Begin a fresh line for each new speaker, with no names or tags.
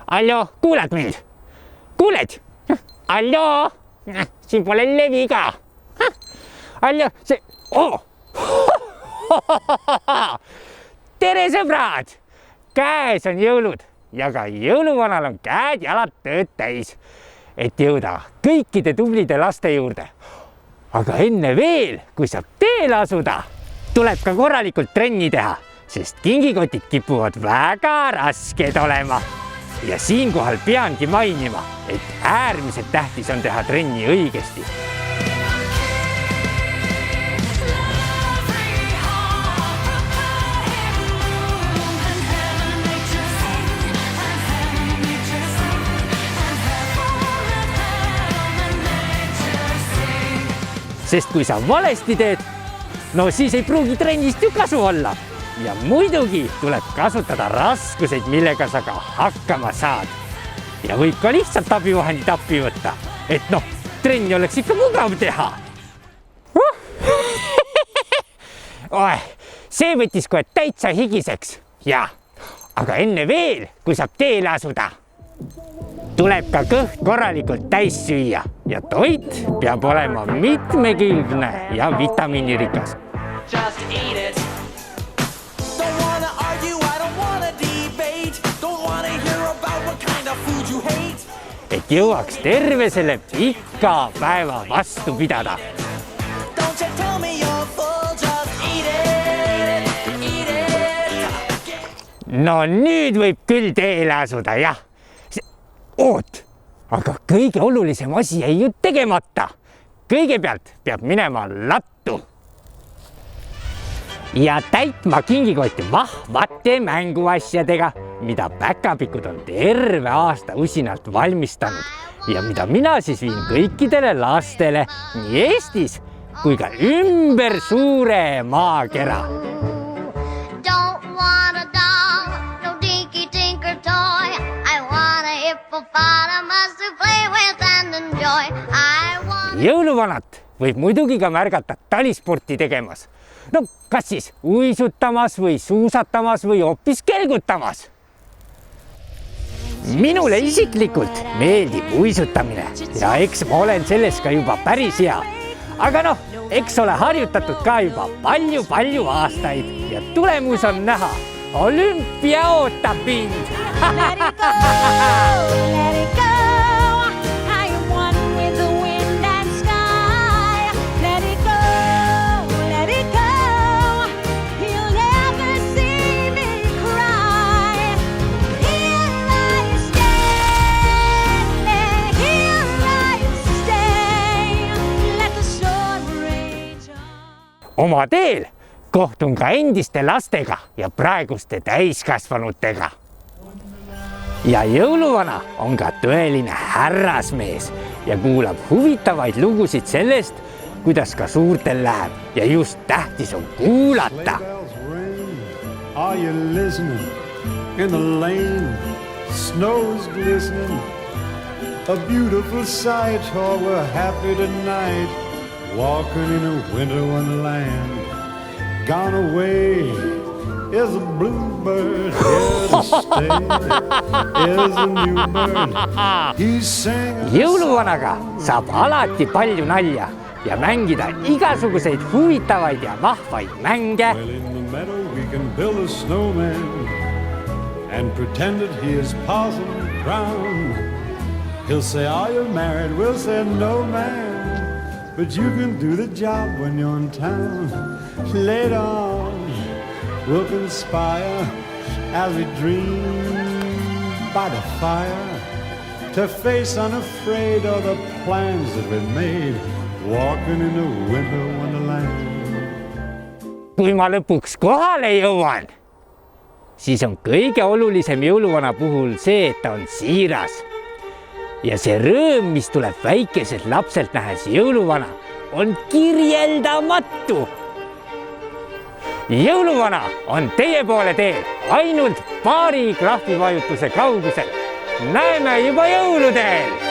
Allo, kuuled mind? Kuuled? Allo, siin pole levi ka. Allo, see... Oh! Tere sõbrad! Käes on jõulud ja ka jõuluvanal on käed-jalad tööd täis, et jõuda kõikide tublide laste juurde. Aga enne veel, kui saab teele asuda, tuleb ka korralikult trenni teha, sest kingikotid kipuvad väga rasked olema. Ja siinkohal peangi mainima, et äärmiselt tähtis on teha trenni õigesti. Sest kui sa valesti teed, no siis ei pruugi trennist ju kasu olla. Ja muidugi tuleb kasutada raskuseid, millega sa ka hakkama saad. Ja võib ka lihtsalt abivahendid appi võtta, et noh, trenni oleks ikka mugav teha. See võttis kohe täitsa higiseks. Ja, aga enne veel, kui saab teele asuda, tuleb ka kõht korralikult täis süüa ja toit peab olema mitmekülgne ja vitamiinirikas. Just eat it. Don't wanna argue, I don't wanna debate. Don't wanna hear about what kind of food you hate. Et jõuaks terve selle pika päeva vastu pidada. Don't you tell me you're full, just eat it, eat it. No nüüd võib küll teele asuda, jah. Oot, aga kõige olulisem asi jäi ju tegemata. Kõigepealt peab minema lattu. Ja täitma kingikotti vahvate mänguasjadega, mida päkapikud on terve aasta usinalt valmistanud ja mida mina siis viin kõikidele lastele nii Eestis kui ka ümber suure maakera. Jõuluvanat võib muidugi ka märgata talisporti tegemas. No kas siis uisutamas või suusatamas või hoopis kelgutamas? Minule isiklikult meeldib uisutamine ja eks ma olen selles ka juba päris hea. Aga noh, eks ole harjutatud ka juba palju aastaid ja tulemus on näha. Olümpia ootab mind! Let it go, let it go. Oma teel kohtun ka endiste lastega ja praeguste täiskasvanutega. Ja jõuluvana on ka tõeline härrasmees ja kuulab huvitavaid lugusid sellest, kuidas ka suurtel läheb ja just tähtis on kuulata. Are you listening? In the lane, snow's glistening. A beautiful sight, oh we're happy tonight. Walking in a winter wonderland. Gone away is a bluebird. Here to stay is a new bird. He's singing. Jõuluvanaga saab alati palju nalja ja mängida igasuguseid huvitavaid ja vahvaid mänge. Well, in the meadow we can build a snowman and pretend that he is Parson Brown. He'll say, are you married? We'll say, no, man. But you can do the job when you're in town. Later on, we'll conspire as we dream by the fire to face unafraid all the plans that we made, walking in a winter wonderland. Kui ma lõpuks kohale jõuan, siis on kõige olulisem jõuluvana puhul see, et ta on siiras. Ja see rõõm, mis tuleb väikeselt lapselt nähes jõuluvana, on kirjeldamatu. Jõuluvana on teie poole teel ainult paari klahvivajutuse kaugusel. Näeme juba jõuludel!